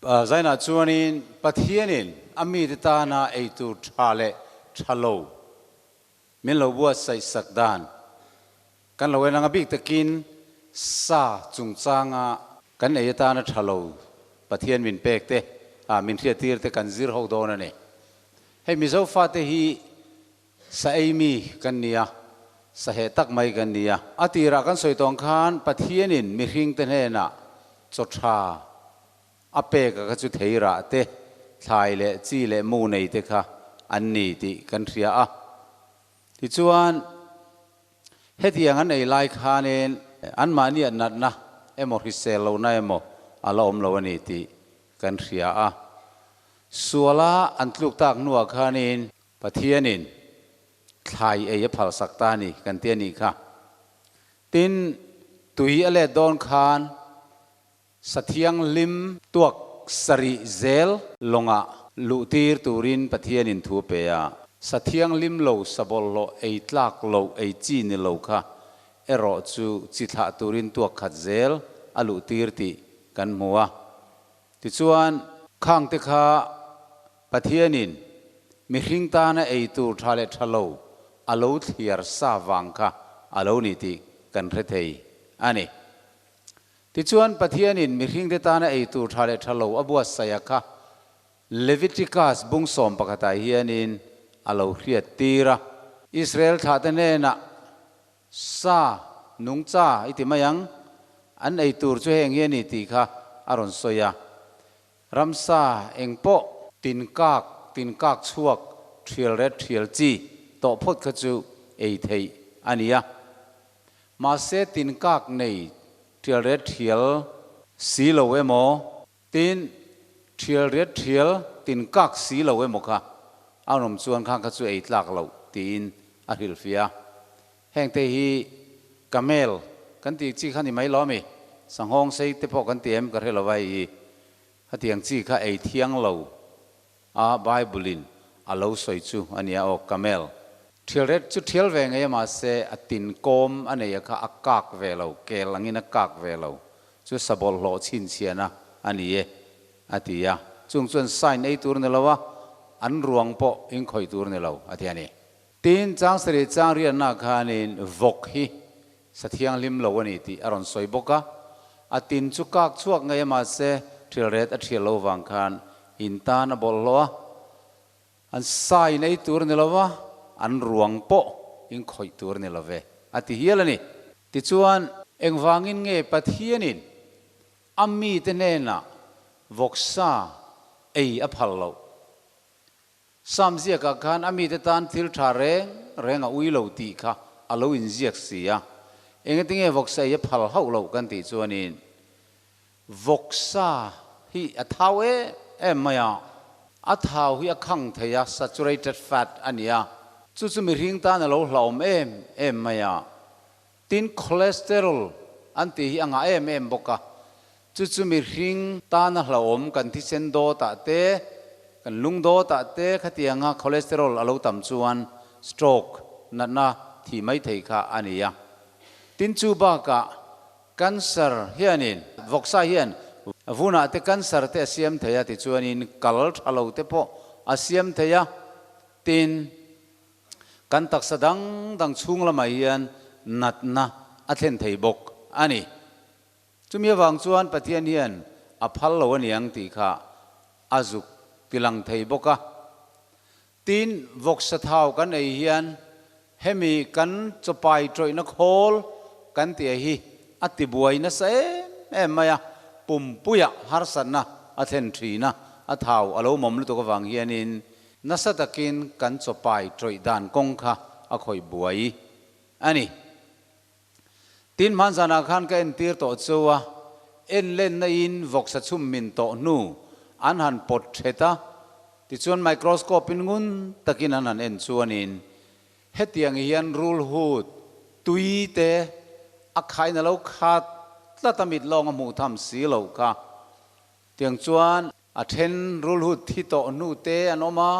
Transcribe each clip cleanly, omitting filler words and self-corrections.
zaina chuanin pathianin ami te ta na ei tu thale thalo min lo bua sai sakdan kan lo enanga bik takin sa chungchanga kan ei ta na thalo pathian min pek te min thia tir te kan zir ho don ani hei mi zo fa te hi sa ei mi kan nia sa he tak mai kan nia atira kan soi tong khan pathianin mi hring te ne na chotha ape ka chu theira te thlai le chi le mu nei te kha an ni ti kan thria a ti chuan hetiang an ei lai khanen an ma ni an nat na emo hrisel lo na emo alom lo ani ti kan thria a suala an tluk tak nuwa khanin pathianin thlai ei phal sakta ni kan te ni kha tin tui ale don khan sathiang lim tuak sari zel longa lutir turin pathianin thu pe ya sathiang lim lo sabol lo ngaithlak lo ei chi ni lo kha ero chu chitha turin tuak khat zel alu tir ti kan muwa ti chuan khang te kha pathianin mi hring ta na ei tur thale thalo alo thiar sa wang kha alo ni ti kan re thei ani ti chuan pathianin mi hring te ta na ei tur thale thalo abua saya kha leviticus bung som pakata hianin alo hriat tira israel tha te ne na sa nung cha iti mayang an ei tur chu heng hian ni ti kha aron soya ramsa engpo tin kak chuak thial ret thial chi to phot kha chu ei thei ania ma se tin kak nei thial ret thial si lo emo tin thial ret thial tin kak si lo emo kha anom chuan khang kha chu ei tlak lo tin a hil fia heng te hi camel kan ti chi khani mai lo mi sanghong sei te pho kan tiam ka helo vai hatiang chi kha ei thiang lo a bible alo soi chu ania o camel thial ret chu thial ve ngai ma se atin kom anei kha akak ve lo kelangin akak ve lo chu sabol lo chin chiana ani e atia chung chun sign ei tur ne lawa an ruang po in khoi tur ne lo atiani tin chang sri chang rian na khanin vok hi sathiang lim lo ani ti aron soi boka atin chu kak chuak ngai ma se thial ret a thial lo wang khan in ta na bol lo an sai nei tur ne lawa an ruang po in khoi tur ne love ati hialani ti chuan engwangin nge pathianin ammi te ne na voksa ei a phal lo samzia ka khan ami te tan thil tha renga ui lo ti kha alo in ziak sia engetinge voksa ei a phal hau lo kan ti chuanin voksa hi athawe maya athau hi akhang theya saturated fat ania chu mi hring ta na lo hlaum em maya tin cholesterol anti hi anga em boka chu mi hring ta na hlaum kan thi sen do ta te kan lung do ta te khatianga cholesterol alo tam chuan stroke na thi mai thei kha ania tin chu ba ka cancer hianin voksa hian vuna te cancer te siam theya ti chuanin kal thalo te po asiam theya tin kan tak sadang dang chung lama hian natna athen thei bok ani chumi wang chuan pathian hian a phal lo aniang ti kha azuk tilang thei boka tin voksa thau kan ei hian hemi kan chopai troi na khol kan ti hi ati buai na se maya pumpuya harsanna athen thina athau alo mom lu to ka wang hianin nasatakin kan chopai troi dan kong kha a khoi buai ani tin man jana khan ka en tir to chuwa en len na in voksa chum min to nu an han pot theta ti chuan microscope in ngun takin an en chuanin hetiang hian rule hut tuite a khai na lo khat tla tamit long mu tham si lo ka tiang chuan a then rule hut thi to nu te anoma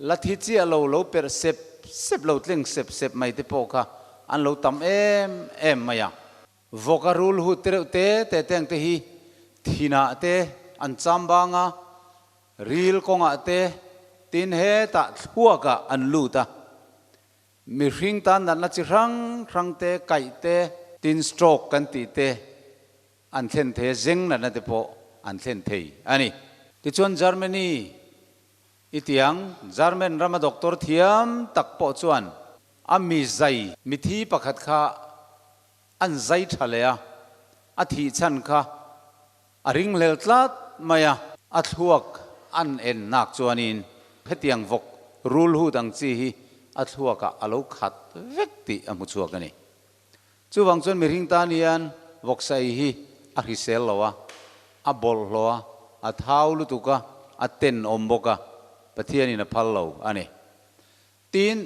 la thi chi alo lo per sep lo tleng sep mai te po kha an lo tam em maya voka rule hut te teng te hi thina te อันจำบางะรีลกงะเตตินเฮตะทัวกะอันลูตะมีริงตันนั้นจิรังรังเตไก่เตตินสโตรกกันติเตอันเทนเทเซงนั่นเตโปอันเทนเทอันนี้ที่ชวนเยอรมนีอิติยังเยอรมันรามาด็อกเตอร์เทียมตักโปชวนอามีใจมิธีประคัดข้าอันใจทะเลอาทิชันข้าอาริงเลลตัดมายาอัดหัวอันเอ็นนักชวนินเฮตียงวกรูลหูดังจีฮีอัดหัวกะอาลูขัดเวกติอามุชวกันนี่จู่วังชวนมีริงตานียนวกใส่ฮีอาหริเซลโลวะอาบอลโลวะอาเท้าลุตุกะอาเต็นอมบกะปะเทียนี่นะพัลโลอันนี้ตีน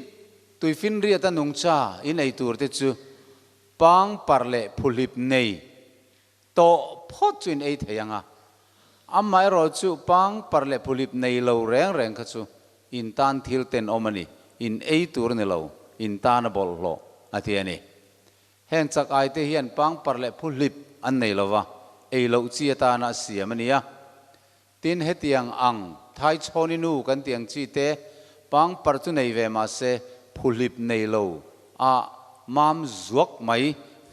ตุยฟินเรียตันนุงชาอินไอตัวเตจูปังปาร์เลพุลิบเนยโตพอจุนไอเทียงอ่ะอาไม่รอจูปังปาร์เลพุลิบเนยเราแรงแรงขจูอินตันทิลเตนอมันนี่อินไอตัวนี่เราอินตานบอลโลอาทิอันนี้เห็นจากไอเทียนปังปาร์เลพุลิบอันนี่เราวะไอเราจีตานาเสียมันนี่อ่ะตีนเฮตียงอังไทยชนินูกันเตียงจีเตปังปาร์ตุในเวมาเซพุลิบในโลมามจวกไหม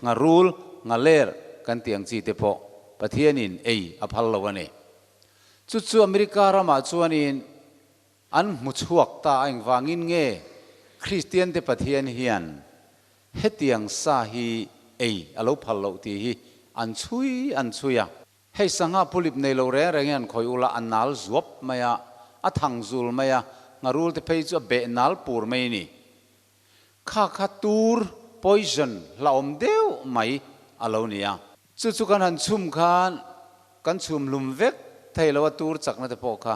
งารูลงาเลร์กันเตียงจีเตโปปะเทียนินเออภัลโลวันนี้จุดจู่อเมริการามาชวนินอันมุชวกตาอังวางินเงคริสเตียนเตปะเทียนเฮียนเฮตียงซาฮีเออโลภัลโลตีฮีอันชุยให้สังหาพุลิบในโลเร่เงี้ยคอยอุลาอันนัลจวบมายาอัทังจูลมายางารูลเตเพย์จูเบนัลปูร์ไม่นี่ข้าตูร์พอยซันลาอมเดียวไม่อาลูนี่จู่ๆกันหันชุมกันชุมลุมเวกไทยเราว่าตูร์จักนั่นแต่พอค่ะ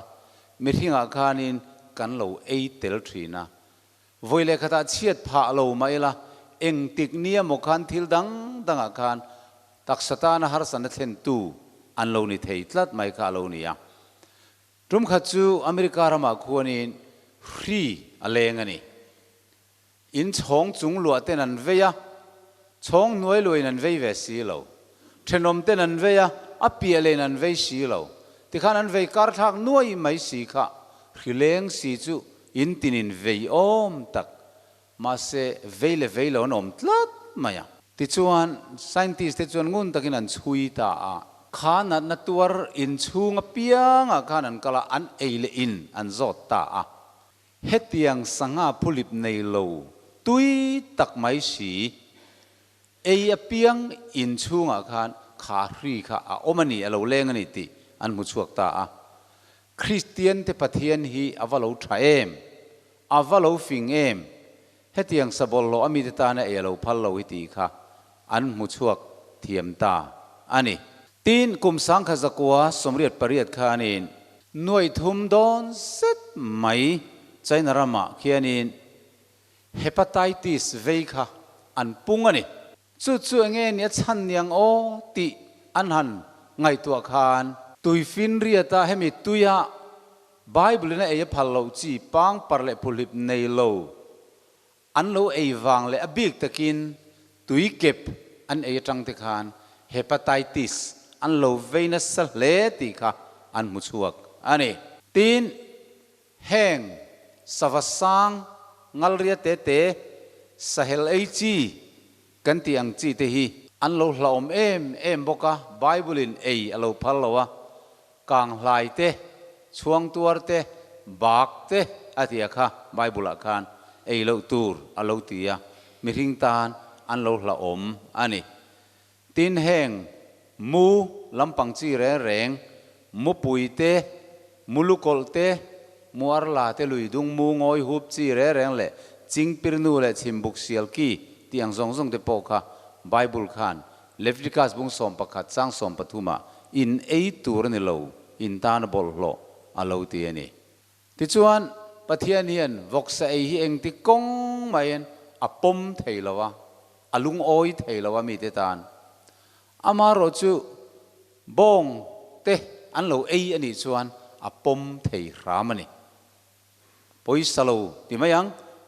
มีที่งาคานินกันเราเอเตลทรีนะวัยเล็กขตาเชียดผ่าเราไม่ละเอ็งติกเนียมกันทิลดังอาคารตักสตานะฮาร์สันเทนตูอันเรานี่เทยตลัดไม่ค่ะเรานี่รุมขัดจูอเมริการามาควรนี่ฟรีอะไรเงี้ยอินช่องจุงหลวดเตนันเวียช่องหน่วยลอยนันเวียเวสีเราเทนอมเตนันเวียอภิเอเลนันเวียสีเราที่ข้านันเวียการทักหน่วยไม่สีค่ะคือเลี้ยงสีจูอินตินินเวียอมตักมาเสเวียเลเวียเราหนอมตลัดไม่ที่ชวนไซน์ติสที่ชวนงุนตะกินันช่วยตาข้านัดตัวอินชูงเปียงข้านันกละอันเอเลอินอันจอดตาเฮตียงสังหาพุลิบในโลตุยตักไม่สีเอเปียงอินชูงขารีข้าโอมันนี่เราเล่งนี่ติอันมุชวกตาคริสเตียนเทปเทียนฮีอวาลูทราเอมอวาลูฟิงเอมเฮตียงสบอลโลอมิตตาเนเอเราพัลโลฮิติข้าอันมุชวกเทียมตาอันนี้ตีนกุมสังขจักวาสมเรียดปริยัดขานินหน่วยทุ่มดอนเสร็จไหมใจนรามาเขียนินเฮปาไตติสเวค่ะอันปุงอันนี้จู่ๆเงี้ยชันยังโอติอันหันไงตัวขานตุยฟินเรียตาให้มีตุยะไบเบิลเนี่ยเอพัลโลจีปังปาร์เลพุลิบในโลอันโลเอวังเลอบิกตะกินตุยเก็บอันเอจังตะขานเฮปาไตติสอันโลเวนัสเลติค่ะอันมุชวกอันนี้ตีนแห้งสวัสดิ์งัลเรียเตเตสเฮลเอจีกันที่อังจีเตฮีอันโลหลอมเอ็มบอกะไบเบิลินเออโลพัลโลวะกางลายเตช่วงตัวเตบากเตอาทิยค่ะไบเบิลอาคารเอโลตูร์อโลตียามิริงตานอันโลหลอมอันนี้ตีนแห้งมูลำปังจีแรงมูปุยเตมูลุกอลเตมัวร์ลาเตลุยดุงมูงอยหุบจีแรงเลยจิงปิรนูเลยชิมบุกเซียลกีที่อังซงเตปอกค่ะไบเบิลขานเลฟริกัสบุงสมประคัดสังสมปฐุมาอินเอตูร์นี่โลอินตานบอลโลอาโลตีนี่ที่ชวนปะเทียนเฮียนวกเสยเองที่กงมาเองอปมเทลวะอลุงโอยเทลวะมีเตตานอามาโรจูบงเตอันโลเออันนี้ชวนอปมเทรามันนี่ปอยสโลที่ไม่ยัง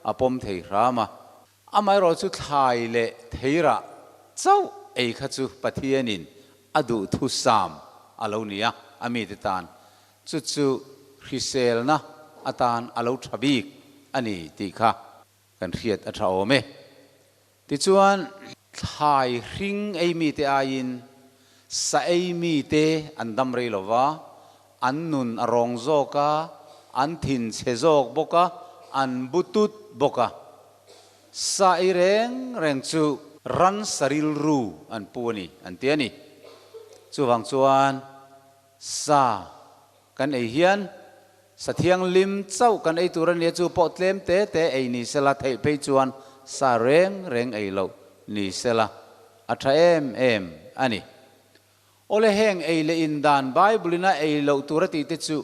อปมเทรามาอามาโรจูไทยเลเทระเจ้าเอขจูปะเทียนินอดูทุสามอาโลเนีย อามีติตานจุคริสเซลนะอาตานอาลูทบิกอันนี้ตีค่ะกันเรียดอัตราโอเมติจวนถ่ายริงไอมีเตอายินสไอมีเตอันดัมเรลวะอันนุนอรองโซกะอันทินเซโซกบกะอันบุตุตบกะสไอเร่งจูรันสริลรูอันปูนี่อันเตียนี่จูวังจวนซากันไอเฮียนสะเทียงลิมเจ้ากันไอตุรันเนียจูปอดเลมเตไอนี่เสละไทยไปจวนซาเร่งไอโลนี่เสละอัตราเอ็มอันนี้โอเลเฮงไอเลอินดานไบเบิลน่ะไอโลตุรติติจู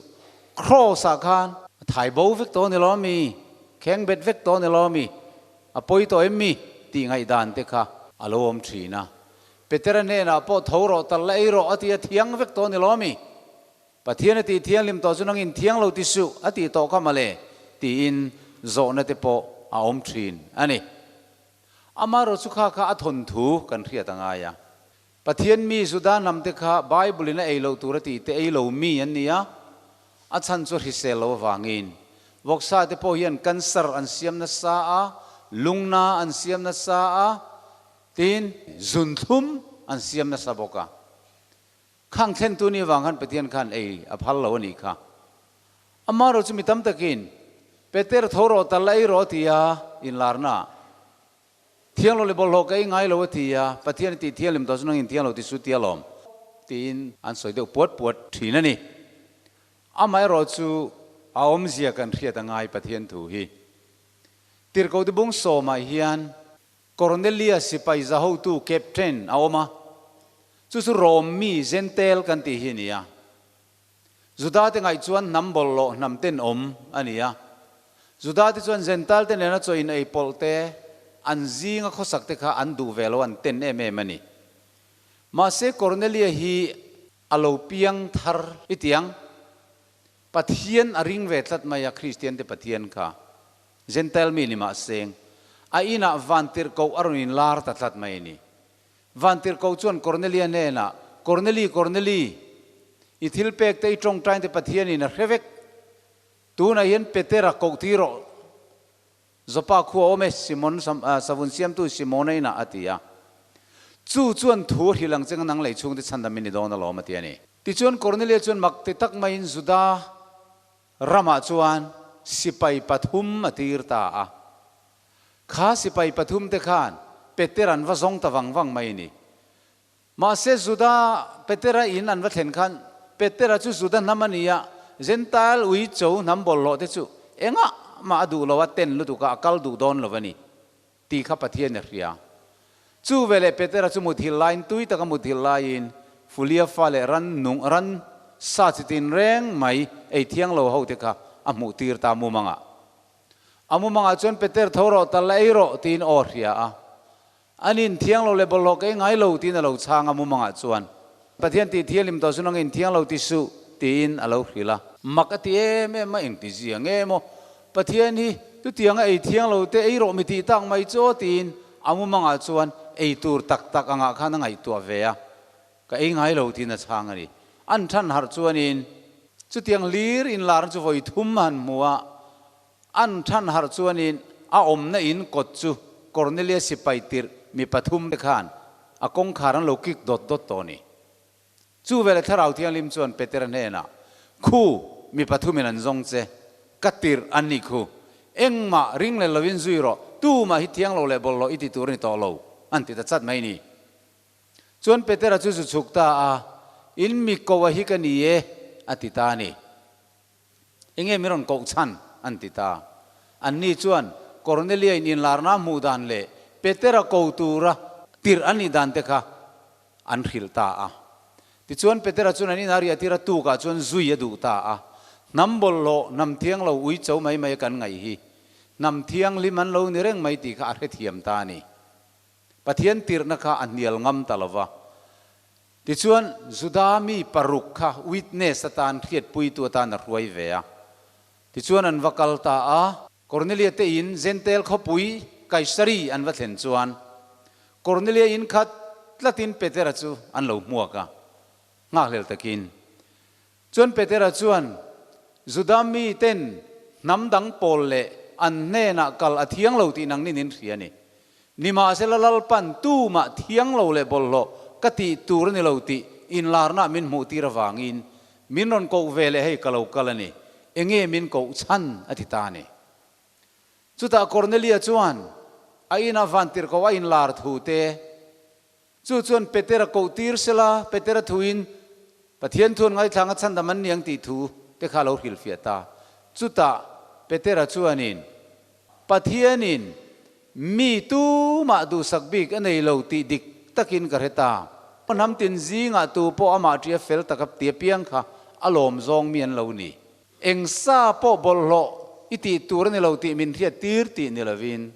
ครอสักขันถ่ายบูวิกโตนี่ล้อมีแข่งเบ็ดวิกโตนี่ล้อมีอปอยโตเอ็มมีตีไงดานเตค่ะอารมณ์ทีนะเปเตอร์เนน่ะพอทาวรอตะไลรออติเทียงวิกโตนี่ล้อมีปะเทียนตีเทียงลิมโตจุนังอินเทียงเราติสุอติโตเข้ามาเลยตีอินโซนเตโปอาอมทีนอันนี้อามารุสุขะข้าทนถูกันเรียตังไงอะปะเทียนมีสุดานำเตค่ะไบเบิลน่ะไอโลตุรติเตไอโลมีอันนี้อะอาชันจุฮิเซลวางินวกซาเตโปเฮียนกันเซอร์อันเซียมนัสซาอาลุงนาอันเซียมนัสซาอาตีนจุนทุมอันเซียมนัสซาบกะข้างเช่นตัวนี้วางกันปะเทียนขันไออภัลลวนี่ค่ะอามารุจุมิตัมตะกินเปเตอร์ทอรอตะไลรอติยาอินลาร์นาเทียงโลเลบอลโลกไอไงโลติยาปะเทียนตีเทียงลิมตัวสุนังอินเทียงโลติสุติยาลมตีนอันสวยเดียวปวดทีนั่นนี่อาไม่รอจูอาอมเสียกันเรียตังไงปะเทียนถูฮีติร์กอดิบุงโซมาเฮียนคอร์เนเลียสิไปจะหูตูแคปเทนเอามาจู่ๆโรมมีเซนเทลกันตีฮีนี่ยจุดาที่ไงจวนน้ำบอลโลน้ำเต้นอันนี้จุดาที่จวนเซนเทลเต้นเนี่ยจอยในไอพอลเตอันซีงก็สักเตค่ะอันดูเวลอันเต้นมันนี่มาเซคอร์เนเลียฮีอโลเปียงทาร์อิติยังปะเทียนอริงเวทลัดมายาคริสเตียนเตปะเทียนค่ะเซนเทลมีนี่มาเซงไอ้น่ะวันติร์กอรุณินลาร์ตัดลัดมาอินี่วันติร์กอจวนคอร์เนเลียเน่น่ะคอร์เนลีอิทิลเปกเตยตรงใจเตปะเทียนนี่นะเรเวกตูน่ะเห็นเปเตระกอตีโรจบปาคัวโอเมซิมอนสวุนเซียมตูซิมอนไอ้น่ะอติยาจู่จวนทัวร์ฮิลังเจงนังเลยช่วงที่ฉันดามินิโดนน่ะล้อมาเทียนี่ที่จวนคอร์เนเลียจวนมักติตักมาอินสุดารามาจวนสิไปปฐุมมาตีร์ตาข้าสิไปปฐุมเตขานเปเตรันว่าซงตะวังไม่นี่มาเสสุดาเปเตระอินอันว่าเห็นขันเปเตระจุสุดาน้ำมันนี่เซนตัลวิโจน้ำบอลโลเตจุเอ็งะมาดูเราว่าเต้นลุตุกะกัลดูดอนเราวันนี้ตีข้าปะเทียนเรียจูเวลเปเตระจุมุทิลไลน์ตุยตะกมุทิลไลน์ฟุลียฟ้าเลรันนุงรันซาจิตินเร่งไม่ไอเทียงเราเขาเตค่ะอามุตีร์ตามุมังะจนเปเตอร์ทอรอตะไลโรตีนออริยาอันนี้เทียงเราเลยบอลกไงเราตีนเราช่างอามุมังะจวนปะเทียนตีเทียลิมตัวสุนังอินเทียงเราติสุตีนเราหิละมักตีไม่อิงติเสียงโมปะเทียนนี่ตุเทียงไอเทียงเราเตไอโรมิตีตั้งไม่โจตีนอามุมังะจวนไอตูร์ตักอ่างข้านังไอตัวเวียก็ไอไงเราตีนช่างอันนี้อันท่านหาจวนอินจุดยังลีร์อินลาร์จุไว้ทุ่มหันมัวอันท่านหาจวนอินอาอมน่ะอินกดจูคอร์เนเลียสิไปติร์มีปฐุมเดขานอากงขารันโลกิกดดตัวนี้จูเวลาถ้าเราที่ยังลิมจวนเปเตอร์เน่น่ะคู่มีปฐุมนันจงเจกัตติร์อันนี้คู่เอ็งมาริงเลลวินซุยโรตู้มาฮิตยังเราเลบอลโลอิติตูรินต่อโลอันติดจัดไม่นี่จวนเปเตอร์จูสุกตาอินมีกวาฮิกันนี่อติตานี่เองมีรอนกอกชันอันติตาอันนี้ชวนคอร์เนเลียอินลาร์นามูดานเล่เปเตระกอตูระติร์อันนี้ดานเตค่ะอันหิลตาที่ชวนเปเตระชวนอันนี้นารีติระตูกะชวนซุยดูตาน้ำบอลโลน้ำเทียงเราอุ้ยเจ้าไม่กันไงฮีน้ำเทียงลิมันเรานี่เร่งไม่ตีค่ะอะไรเทียมตานี่ปะเทียนติร์นะคะอันเดียลงำตลอดที่ชวนสุดามีปรุกค่ะวิทเนสตานเทียดปุยตัวตานรวยเวียที่ชวนอันวักลตาคอร์เนเลียเตอินเซนเทลเขาปุยไกสรีอันวัดเห็นชวนคอร์เนเลียอินขัดละตินเปเตระจูอันเหลามัวกะงาเลลตะกิน chuan Petera chuan Judami ten nam dang pol le an ne na kal athiang lo ti nang nin riani nima se lalpan tu ma thiang lo le bollo kati tur ni lo ti in larna min mu ti rawangin min ron ko vele hei kalau kalani enge min ko chan atitani chuta Cornelia chuan aina vantir ko ain lar thu te chuan Petera ko tir sela Petera thuin pathian thun ngai thanga chan daman niang ti thu te khalo hil fiata chuta Petera chuanin pathianin mi tu ma du sakbik anei lo ti dik takin kareta nam tin zinga tu po ama tria fel takap tia piang kha alom zong mian lo ni engsa po bollo iti tur ni lo ti min thia tir ti ni lovin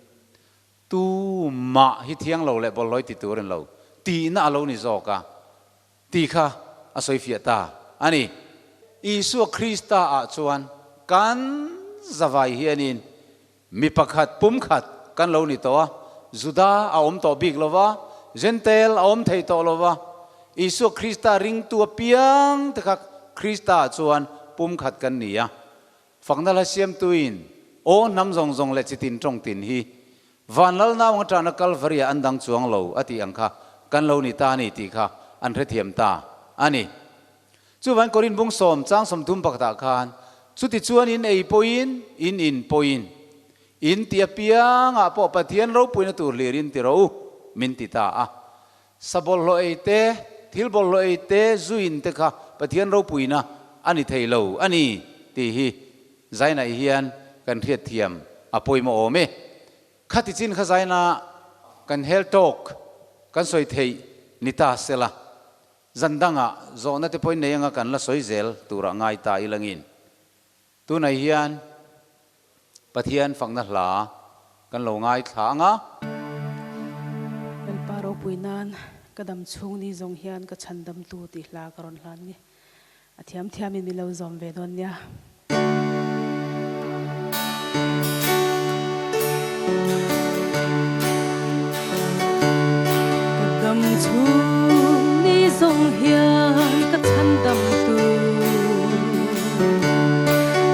tu ma hi thiang lo le bolloi ti turin lo ti na lo ni zoka ti kha asoi fiata ani Isu Krista a chuan kan zavai hianin mi pakhat pum khat kan lo ni to Juda a om to big lova Gentle a om thei to lova Isu Krista ring tu piang takak Krista chuan pum khat kan nia fangnala siam tuin o nam zong zong le chitin trong tin hi vanlal na ong tana kalvaria andang chuang lo ati angkha kan lo ni ta ni ti kha an re thiam ta ani chu van korin bung som chang som thum pakta khan chuti chuan in ei poin in poin in tia piang a po pathian ro puina tur lirin ti ro min ti ta a sabol lo eite thil bol lo eite zuin te kha pathian ro puina ani thei lo ani ti hi zaina hian kan thiat thiam a poimo ome khati chin kha zaina kan hel tok kan soi thei nita sela zandanga zona te point neyanga kan la soizel tura ngai ta ilangin tu nai hian pathian fangna hla kan lo ngai thanga kan paro puinan kadam chung ni zong hian ka chandam tu ti hla karon hlan ni athiam thiam mi lo zom ve don nya kadam chung ni zong hian ka chandam tu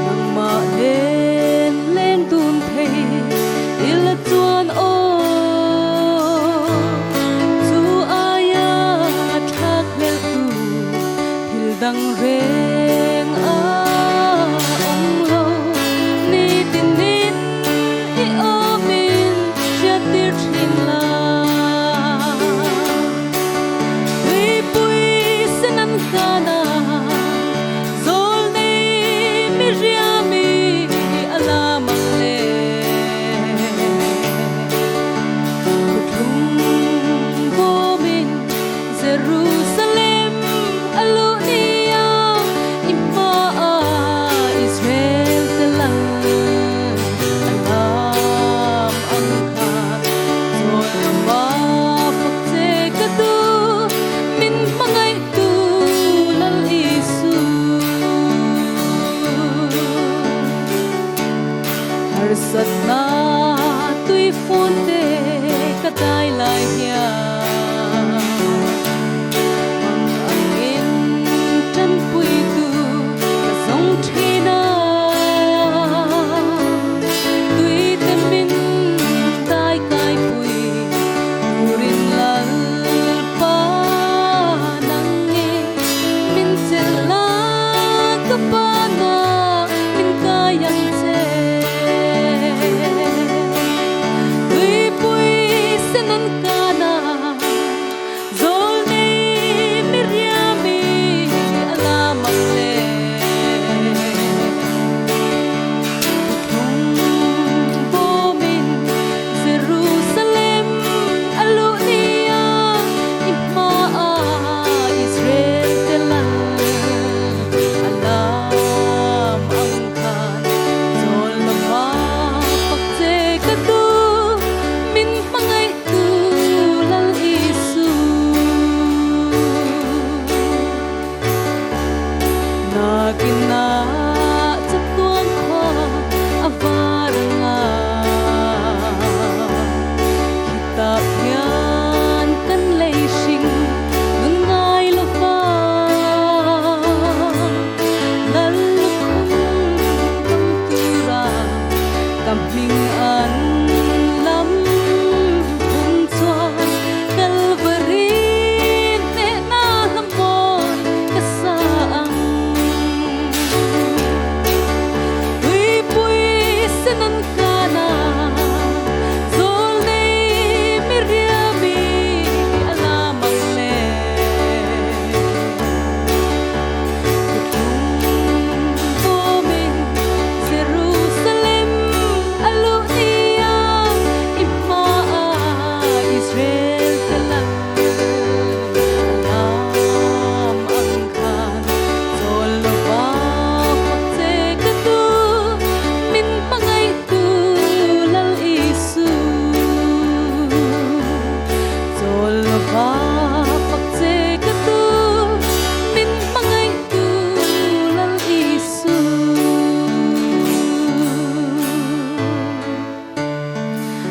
nang ma len len tun thei il chuan o chu aya thak le tu thil dang reng a ong lo ni tin nin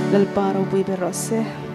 Lalpan rawh bui berose.